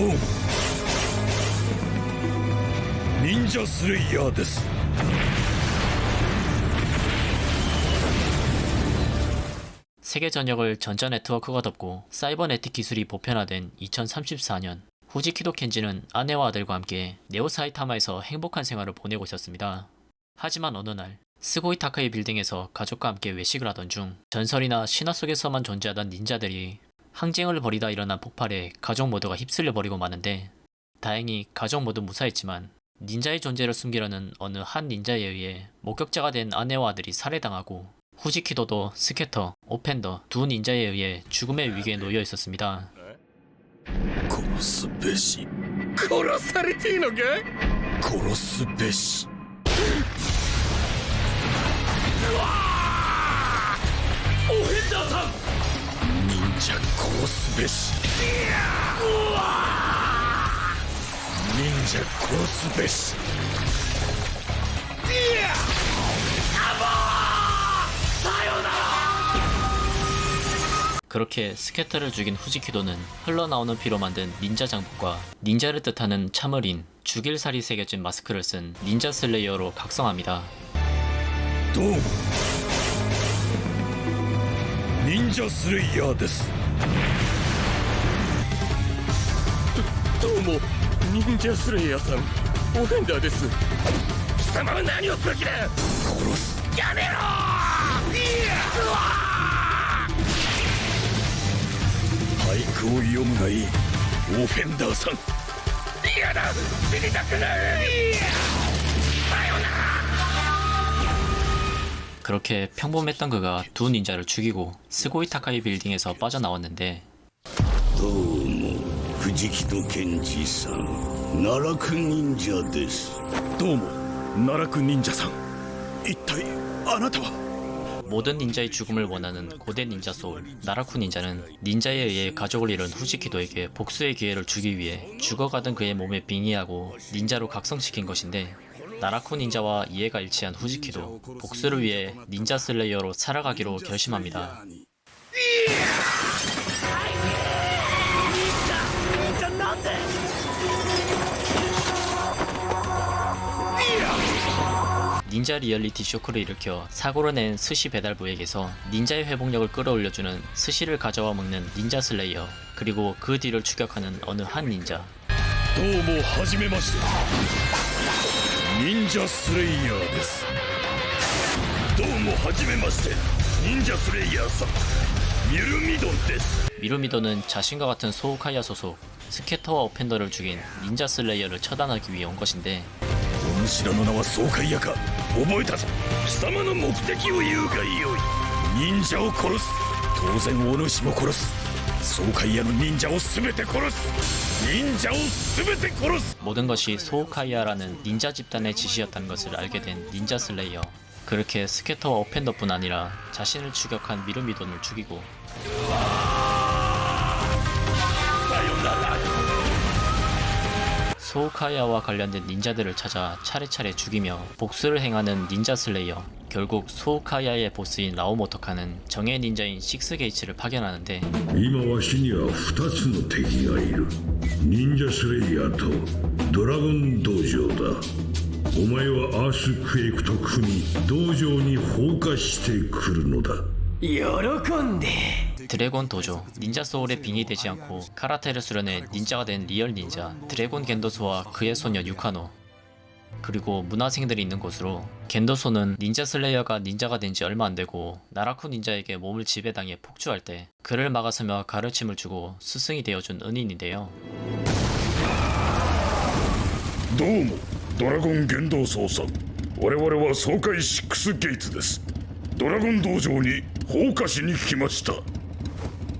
どうも忍者スレイヤーです。 세계 전역을 전자 네트워크가 덮고 사이버네틱 기술이 보편화된 2034년, 후지키도 켄지는 아내와 아들과 함께 네오 사이타마에서 행복한 생활을 보내고 있었습니다. 하지만 어느 날 스고이 타카이 빌딩에서 가족과 함께 외식을 하던 중 전설이나 신화 속에서만 존재하던 닌자들이 항쟁을 벌이다 일어난 폭발에 가족 모두가 휩쓸려 버리고 마는데, 다행히 가족 모두 무사했지만 닌자의 존재를 숨기려는 어느 한 닌자에 의해 목격자가 된 아내와 아들이 살해당하고 후지키도도 스케터, 오펜더 두 닌자에 의해 죽음의 위기에 놓여 있었습니다. 殺すべし。殺されていいのか。殺すべし。うわー、おヘンダーさん。忍者殺すべし。うわー、忍者殺すべし。그렇게 스케터를 죽인 후지키도는 흘러나오는 피로 만든 닌자 장복과 닌자를 뜻하는 참을인, 죽일살이 새겨진 마스크를 쓴 닌자 슬레이어로 각성합니다. どうも忍者スレイヤーです。どうも忍者スレイヤーさん、オフェンダーです。貴様は何をする気だ。殺す。やめろー。うわー。俳句を読むがいい、オフェンダーさん。嫌だ、死にたくない。さよなら。 그렇게 평범했던 그가 두 닌자를 죽이고 스고이 타카이 빌딩에서 빠져나왔는데, どうも藤木戸健二さん、奈落忍者です。どうも奈落忍者さん、一体あなたは。 모든 닌자의 죽음을 원하는 고대 닌자 소울 나라쿠 닌자는 닌자에 의해 가족을 잃은 후지키도에게 복수의 기회를 주기 위해 죽어가던 그의 몸에 빙의하고 닌자로 각성시킨 것인데, 나라쿠 닌자와 이해가 일치한 후지키도 복수를 위해 닌자 슬레이어로 살아가기로 결심합니다. 닌자 리얼리티 쇼크를 일으켜 사고를 낸 스시 배달부에게서 닌자의 회복력을 끌어올려주는 스시를 가져와 먹는 닌자 슬레이어, 그리고 그 뒤를 추격하는 어느 한 닌자. どうもはじめまして、忍者スレイヤーです。どうもはじめまして、忍者スレイヤーさん、ミルミドンです。 미루미도는 자신과 같은 소우카이아 소속 스케터와 오펜더를 죽인 닌자 슬레이어를 처단하기 위해 온 것인데, お主らの名はソーカイヤか。覚えたぞ。貴様の目的を言うがよい。忍者を殺す。当然お主も殺す。ソーカイヤの忍者を全て殺す。忍者を全て殺す。 모든 것이 소우카이아라는 닌자 집단의 지시였다는 것을 알게 된 닌자 슬레이어. 그렇게 스케터와 오펜더뿐 아니라 자신을 추격한 미루미돈을 죽이고, 소우카이아와 관련된 닌자들을 찾아 차례차례 죽이며 복수를 행하는 닌자 슬레이어. 결국 소우카이아의 보스인 라오모토카는 정예 닌자인 식스게이츠를 파견하는데, 今わしには2つの敵がいる。忍者スレイヤーとドラゴン道場だ。お前はアースクエイクと組み道場に放火してくるのだ。喜んで。 드래곤 도조, 닌자 소울에 빙의되지 않고 카라테를 수련해 닌자가 된 리얼 닌자 드래곤 겐도소와 그의 소녀 유카노, 그리고 문화생들이 있는 곳으로, 겐도소는 닌자 슬레이어가 닌자가 된 지 얼마 안 되고 나라쿠 닌자에게 몸을 지배당해 폭주할 때 그를 막아서며 가르침을 주고 스승이 되어준 은인인데요. どうもドラゴン幻道僧さん、我々は爽快6ゲイツです。ドラゴン道場に放火しに来ました。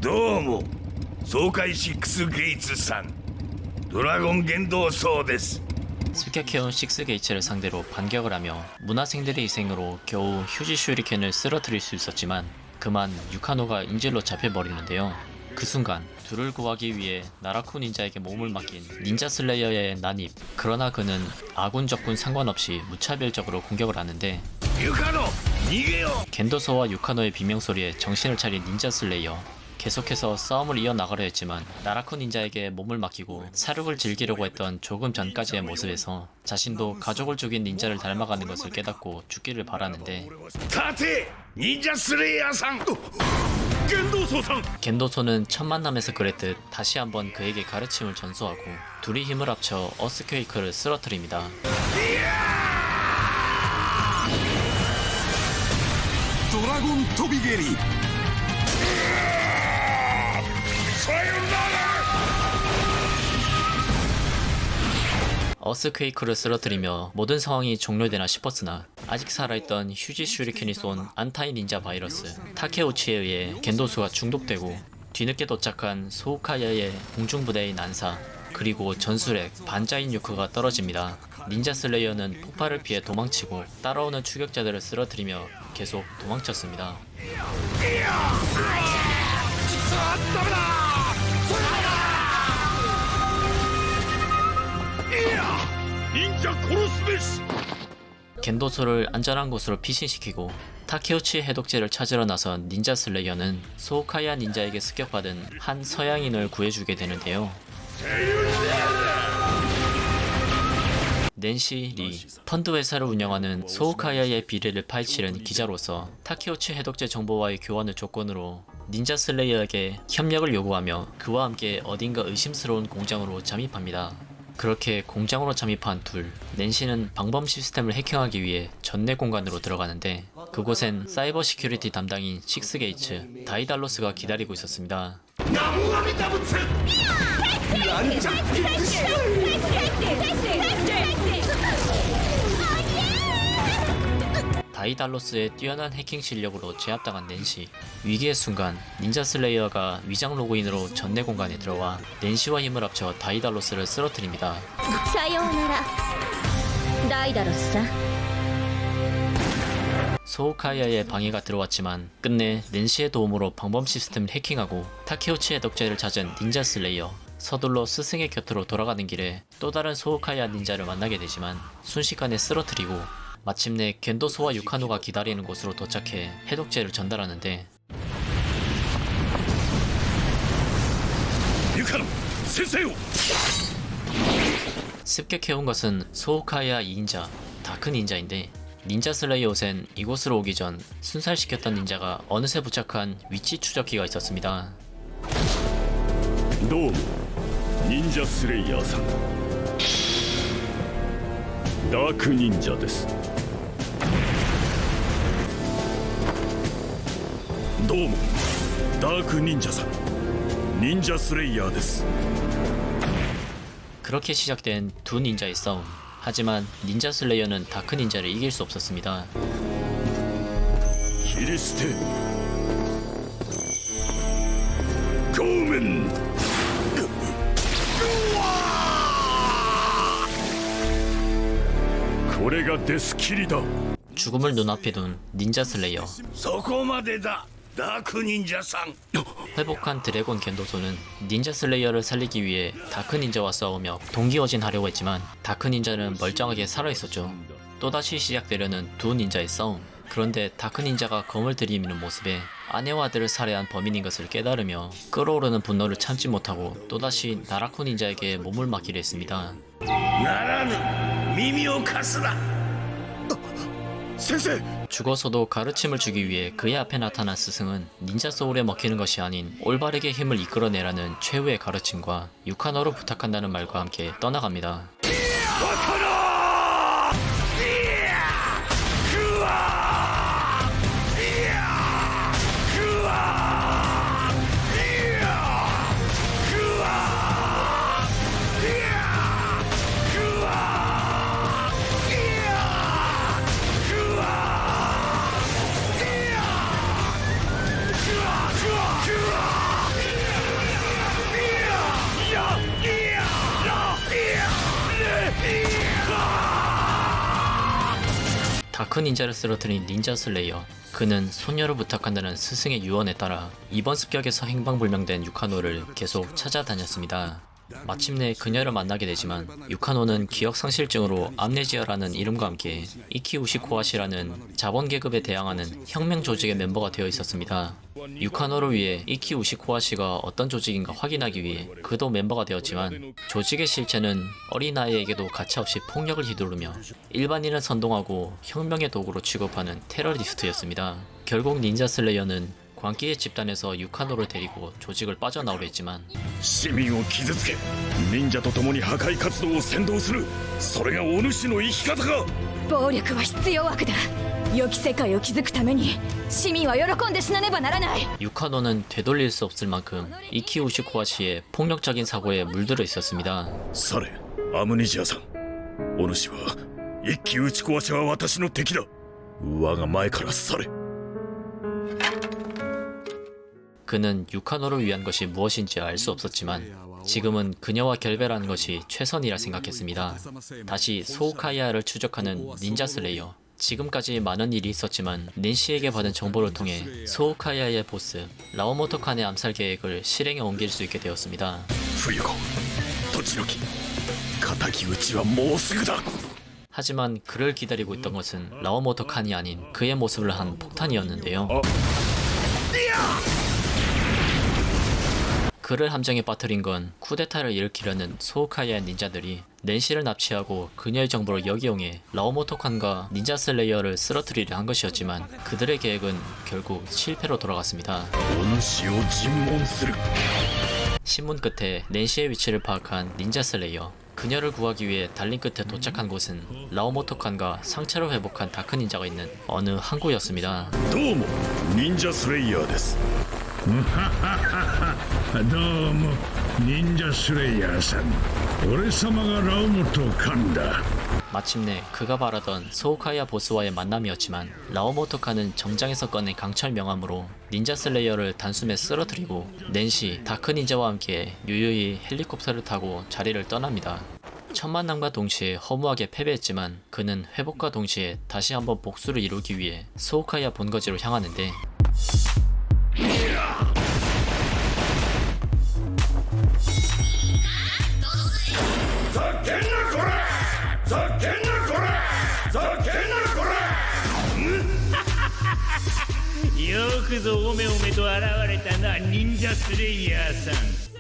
どうも爽快6ゲイツさん、ドラゴン幻道僧です。 습격해온 식스게이츠를 상대로 반격을 하며 문화생들의 희생으로 겨우 휴지 슈리켄을 쓰러뜨릴 수 있었지만, 그만 유카노가 인질로 잡혀버리는데요. 그 순간 둘을 구하기 위해 나라쿠 닌자에게 몸을 맡긴 닌자 슬레이어의 난입. 그러나 그는 아군 적군 상관없이 무차별적으로 공격을 하는데, 유카노! 니게요! 겐도소와 유카노의 비명소리에 정신을 차린 닌자 슬레이어. 계속해서 싸움을 이어나가려 했지만 나라쿠 닌자에게 몸을 맡기고 사륙을 즐기려고 했던 조금 전까지의 모습에서 자신도 가족을 죽인 닌자를 닮아가는 것을 깨닫고 죽기를 바라는데 立て忍者スレイヤーさん剣道僧さん 겐도소는 첫 만남에서 그랬듯 다시 한번 그에게 가르침을 전수하고 둘이 힘을 합쳐 어스퀘이크를 쓰러뜨립니다. ドラゴン飛び蹴りさよなら 어스퀘이크를 쓰러뜨리며 모든 상황이 종료되나 싶었으나 아직 살아있던 휴지 슈리켄이 쏜 안타이 닌자 바이러스 타케우치에 의해 겐도수가 중독되고 뒤늦게 도착한 소우카야의 공중부대의 난사 그리고 전술핵 반자인 유크가 떨어집니다. 닌자 슬레이어는 폭발을 피해 도망치고 따라오는 추격자들을 쓰러뜨리며 계속 도망쳤습니다. 忍者殺すべし 겐도소를 안전한 곳으로 피신시키고 타케우치 해독제를 찾으러 나선 닌자 슬레이어는 소우카야 닌자에게 습격받은 한 서양인을 구해주게 되는데요. 낸시 리, 펀드 회사를 운영하는 소우카야의 비리를 파헤치는 기자로서 타케우치 해독제 정보와의 교환을 조건으로 닌자 슬레이어에게 협력을 요구하며 그와 함께 어딘가 의심스러운 공장으로 잠입합니다. 그렇게 공장으로 잠입한 둘, 낸시는 방범 시스템을 해킹하기 위해 전내 공간으로 들어가는데 그곳엔 사이버 시큐리티 담당인 식스게이츠, 다이달로스가 기다리고 있었습니다. 다이달로스의 뛰어난 해킹 실력으로 제압당한 낸시. 위기의 순간 닌자 슬레이어가 위장 로그인으로 전내 공간에 들어와 낸시와 힘을 합쳐 다이달로스를 쓰러뜨립니다. さようならダイダロスさん 소우카야의 방해가 들어왔지만 끝내 낸시의 도움으로 방범 시스템을 해킹하고 타케우치의 덕제를 찾은 닌자 슬레이어. 서둘러 스승의 곁으로 돌아가는 길에 또 다른 소우카야 닌자를 만나게 되지만 순식간에 쓰러뜨리고 마침내 겐도소와 유카노가 기다리는 곳으로 도착해 해독제를 전달하는데 ユカノ先生を 습격해온 것은 소우카야 2인자 다크 닌자인데 닌자 슬레이어 옷엔 이곳으로 오기 전 순살시켰던 닌자가 어느새 부착한 위치 추적기가 있었습니다. どうも忍者スレイヤーさんダーク忍者ですどうもダーク忍者さん忍者スレイヤーです 그렇게 시작된 두 닌자의 싸움. 하지만 닌자 슬레이어는 다크 닌자를 이길 수 없었습니다. 切り捨てゴーメンこれがデスキリだ 죽음을 눈앞에 둔 닌자 슬레이어. そこまでだダーク忍者さん 회복한 드래곤 겐도소는 닌자 슬레이어를 살리기 위해 다크 닌자와 싸우며 동기어진하려고 했지만 다크 닌자는 멀쩡하게 살아있었죠. 또다시 시작되려는 두 닌자의 싸움. 그런데 다크 닌자가 검을 들이미는 모습에 아내와 아들을 살해한 범인인 것을 깨달으며 끓어오르는 분노를 참지 못하고 또다시 나라쿠 닌자에게 몸을 맡기려 했습니다. ならぬ耳を貸すな先生 죽어서도 가르침을 주기 위해 그의 앞에 나타난 스승은 닌자 소울에 먹히는 것이 아닌 올바르게 힘을 이끌어내라는 최후의 가르침과 유카노로 부탁한다는 말과 함께 떠나갑니다. 다크 닌자를 쓰러뜨린 닌자 슬레이어. 그는 소녀를 부탁한다는 스승의 유언에 따라 이번 습격에서 행방불명된 유카노를 계속 찾아다녔습니다. 마침내 그녀를 만나게 되지만 유카노는 기억상실증으로 암네지아라는 이름과 함께 이키 우시코하시라는 자본계급에 대항하는 혁명 조직의 멤버가 되어 있었습니다. 유카노를 위해 이키 우시코하시가 어떤 조직인가 확인하기 위해 그도 멤버가 되었지만 조직의 실체는 어린아이에게도 가차없이 폭력을 휘두르며 일반인을 선동하고 혁명의 도구로 취급하는 테러리스트였습니다. 결국 닌자 슬레이어는 광기의 집단에서 유카노를 데리고 조직을 빠져나오려 했지만 市民を傷つけ忍者と共に破壊活動を扇動するそれがお主の生き方か。暴力は必要悪だ。良き世界を築くために市民は喜んで死なねばならない。 유카노는 되돌릴 수 없을 만큼 이키 우시코하시의 폭력적인 사고에 물들어 있었습니다. されアムニジアさん、お主は一騎打ち壊しは私の敵だ。我が前から去れ。 그는 유카노를 위한 것이 무엇인지 알 수 없었지만 지금은 그녀와 결별하는 것이 최선이라 생각했습니다. 다시 소우카이아를 추적하는 닌자 슬레이어. 지금까지 많은 일이 있었지만 닌시에게 받은 정보를 통해 소우카이아의 보스 라오모토 칸의 암살 계획을 실행에 옮길 수 있게 되었습니다. 冬子、栃木、敵討ちはもうすぐだ。 하지만 그를 기다리고 있던 것은 라오모토 칸이 아닌 그의 모습을 한 폭탄이었는데요. 그를 함정에 빠뜨린 건 쿠데타를 일으키려는 소우카이아의 닌자들이 낸시를 납치하고 그녀의 정보를 역이용해 라오모토 칸과 닌자 슬레이어를 쓰러뜨리려 한 것이었지만 그들의 계획은 결국 실패로 돌아갔습니다. お主を尋問する。 신문 끝에 낸시의 위치를 파악한 닌자 슬레이어. 그녀를 구하기 위해 달린 끝에 도착한 곳은 라오모토 칸과 상처를 회복한 다크 닌자가 있는 어느 항구였습니다. どうも忍者スレイヤーです。どうも忍者スレイヤーさん、俺様がラオモトカンだ。 마침내 그가 바라던 소우카이아 보스와의 만남이었지만 라오모토 칸은 정장에서 꺼낸 강철 명함으로 닌자 슬레이어를 단숨에 쓰러뜨리고 낸시, 다크 닌자와 함께 유유히 헬리콥터를 타고 자리를 떠납니다. 첫 만남과 동시에 허무하게 패배했지만 그는 회복과 동시에 다시 한번 복수를 이루기 위해 소우카이아 본거지로 향하는데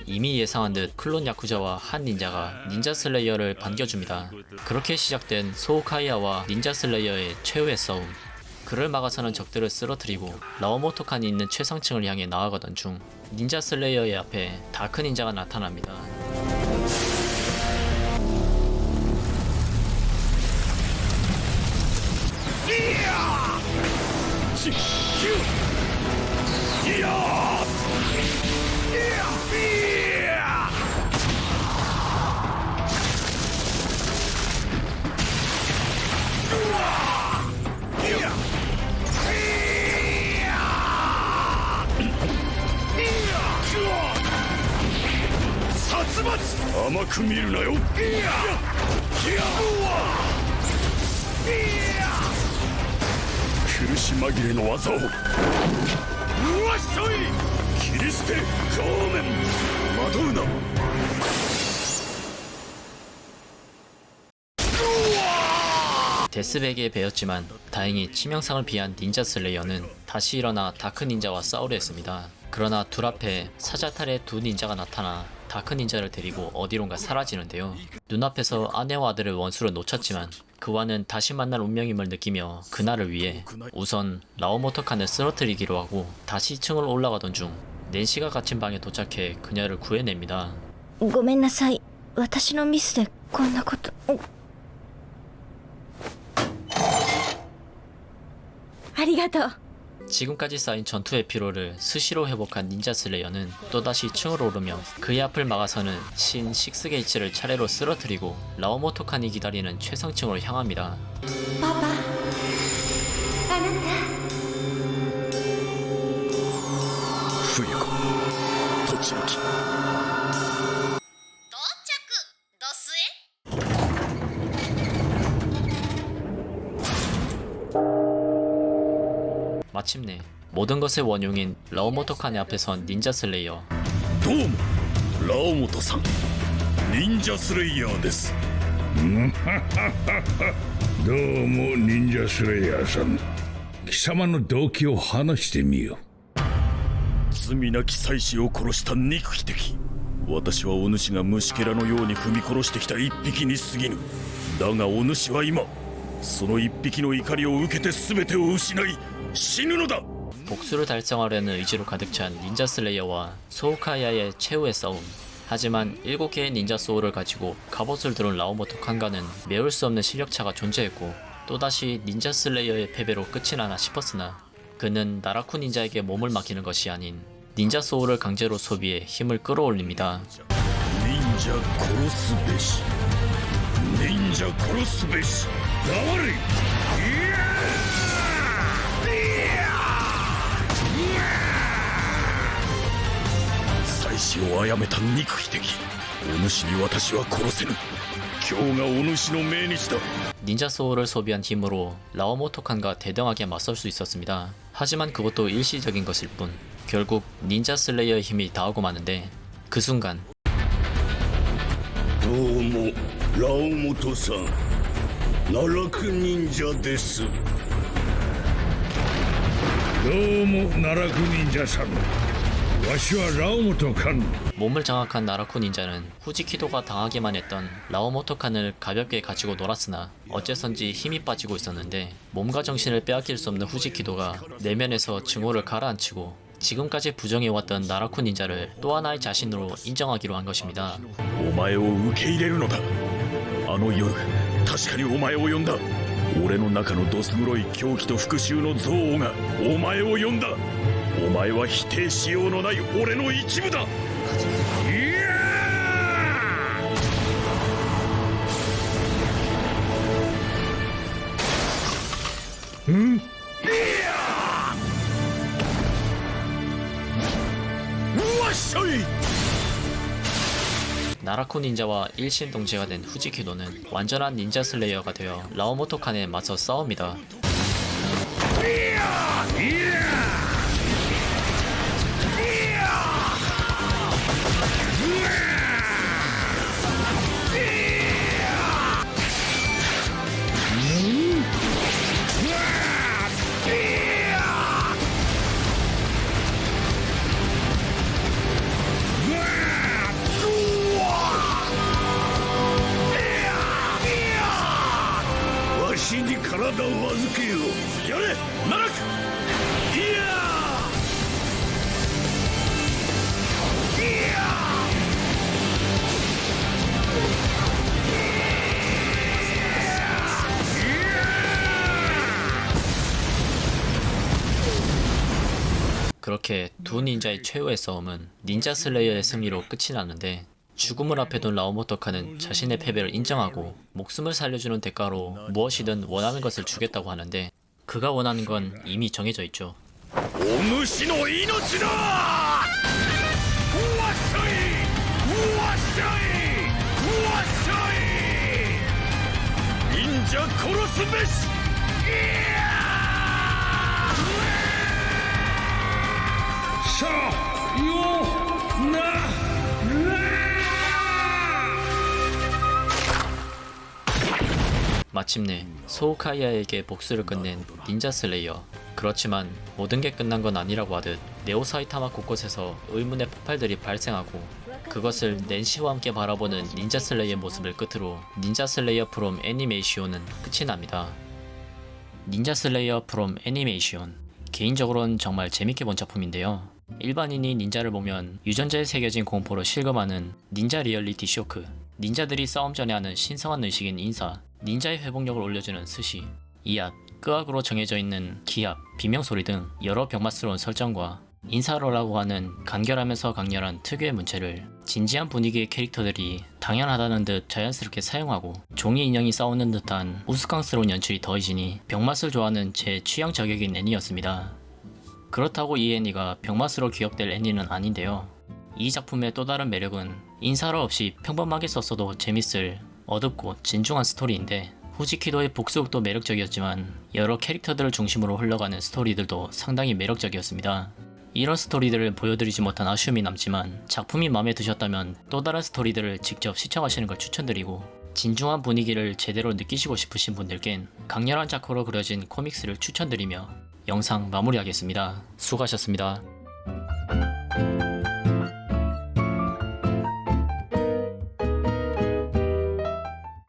이미 예상한 듯 클론 야쿠자와 한 닌자가 닌자 슬레이어를 반겨줍니다. 그렇게 시작된 소우카이아와 닌자 슬레이어의 최후의 싸움. 그를 막아서는 적들을 쓰러뜨리고 라오모토 칸이 있는 최상층을 향해 나아가던 중 닌자 슬레이어의 앞에 다크 닌자가 나타납니다.甘く見るなよ。苦し紛れの技をうわっしょい。切り捨て正面惑うな。 데스백에 베었지만 다행히 치명상을 피한 닌자 슬레이어는 다시 일어나 다크 닌자와 싸우려 했습니다. 그러나 둘 앞에 사자탈의 두 닌자가 나타나 다크 닌자를 데리고 어디론가 사라지는데요. 눈앞에서 아내와 아들을 원수로 놓쳤지만 그와는 다시 만날 운명임을 느끼며 그날을 위해 우선 라오모토 칸을 쓰러뜨리기로 하고 다시 2층으로 올라가던 중 낸시가 갇힌 방에 도착해 그녀를 구해냅니다. ごめんなさい。私のミスでこんなこと。ありがとう。 지금까지 쌓인 전투의 피로를 스시로 회복한 닌자 슬레이어는 또다시 층으로 오르며 그의 앞을 막아서는 신 식스게이츠를 차례로 쓰러뜨리고 라오모토 칸이 기다리는 최상층으로 향합니다. パパ、あなた。冬子、栃木。 마침내 모든 것의 원흉인 라오모토 칸의 앞에 선 닌자 슬레이어. どうもラオモトさん、忍者スレイヤーです。どうも忍者スレイヤーさん、貴様の動機を話してみよ。罪なき妻子を殺した憎き敵。私はお主が虫けらのように踏み殺してきた一匹に過ぎぬ。だがお主は今その一匹の怒りを受けて全てを失い死ぬのだ。 복수를 달성하려는 의지로 가득 찬 닌자 슬레이어와 소우카야의 최후의 싸움. 하지만 7개의 닌자 소울을 가지고 갑옷을 두른 라오모토 칸가는 메울 수 없는 실력차가 존재했고 또다시 닌자 슬레이어의 패배로 끝이 나나 싶었으나 그는 나라쿠 닌자에게 몸을 맡기는 것이 아닌 닌자 소울을 강제로 소비해 힘을 끌어올립니다. 닌자 殺すべし。忍者殺すべし。黙れ。妻子を殺めた憎き敵。お主に私は殺せぬ。今日がお主の命日だ。 닌자 소울을 소비한 힘으로 라오모토 칸과 대등하게 맞설 수 있었습니다. 하지만 그것도 일시적인 것일 뿐 결국 닌자 슬레이어의 힘이 다하고 마는데 그 순간 どうもラオモトさん、奈落忍者です。どうも奈落忍者さん、わしはラオモトカン。 몸을 장악한 나라쿠 닌자는 후지키도가 당하기만 했던 라오모토 칸을 가볍게 가지고 놀았으나 어째선지 힘이 빠지고 있었는데 몸과 정신을 빼앗길 수 없는 후지키도가 내면에서 증오를 가라앉히고 지금까지 부정해왔던 나라쿠 닌자를 또 하나의 자신으로 인정하기로 한 것입니다. お前を受け入れるのだ。あの夜確かにお前を呼んだ。俺の中のどす黒い狂気と復讐の憎悪がお前を呼んだ。お前は否定しようのない俺の一部だ。わっしょい。 나라쿠 닌자와 일신동체가 된 후지키도는 완전한 닌자 슬레이어가 되어 라오모토 칸에 맞서 싸웁니다. 그렇게 두 닌자의 최후의 싸움은 닌자 슬레이어의 승리로 끝이 나는데 죽음을 앞에 둔 라오모토 칸은 자신의 패배를 인정하고 목숨을 살려주는 대가로 무엇이든 원하는 것을 주겠다고 하는데 그가 원하는 건 이미 정해져 있죠. お主の命だ。わっしょい。わっしょい。わっしょい。忍者殺すべし。さあよなら。 마침내 소우카이아에게 복수를 끝낸 닌자 슬레이어. 그렇지만 모든 게 끝난 건 아니라고 하듯 네오 사이타마 곳곳에서 의문의 폭발들이 발생하고 그것을 낸시와 함께 바라보는 닌자 슬레이어의 모습을 끝으로 닌자 슬레이어 프롬 애니메이시온은 끝이 납니다. 닌자 슬레이어 프롬 애니메이시온, 개인적으로는 정말 재밌게 본 작품인데요. 일반인이 닌자를 보면 유전자에 새겨진 공포로 실감하는 닌자 리얼리티 쇼크, 닌자들이 싸움 전에 하는 신성한 의식인 인사, 닌자의 회복력을 올려주는 스시, 이압, 끄악으로 정해져 있는 기압, 비명소리 등 여러 병맛스러운 설정과 인사로라고 하는 간결하면서 강렬한 특유의 문체를 진지한 분위기의 캐릭터들이 당연하다는 듯 자연스럽게 사용하고 종이 인형이 싸우는 듯한 우스꽝스러운 연출이 더해지니 병맛을 좋아하는 제 취향 저격인 애니였습니다. 그렇다고 이 애니가 병맛으로 기억될 애니는 아닌데요. 이 작품의 또 다른 매력은 인사로 없이 평범하게 썼어도 재밌을 어둡고 진중한 스토리인데 후지키도의 복수극도 매력적이었지만 여러 캐릭터들을 중심으로 흘러가는 스토리들도 상당히 매력적이었습니다. 이런 스토리들을 보여드리지 못한 아쉬움이 남지만 작품이 마음에 드셨다면 또 다른 스토리들을 직접 시청하시는 걸 추천드리고 진중한 분위기를 제대로 느끼시고 싶으신 분들겐 강렬한 작화로 그려진 코믹스를 추천드리며 영상 마무리하겠습니다. 수고하셨습니다.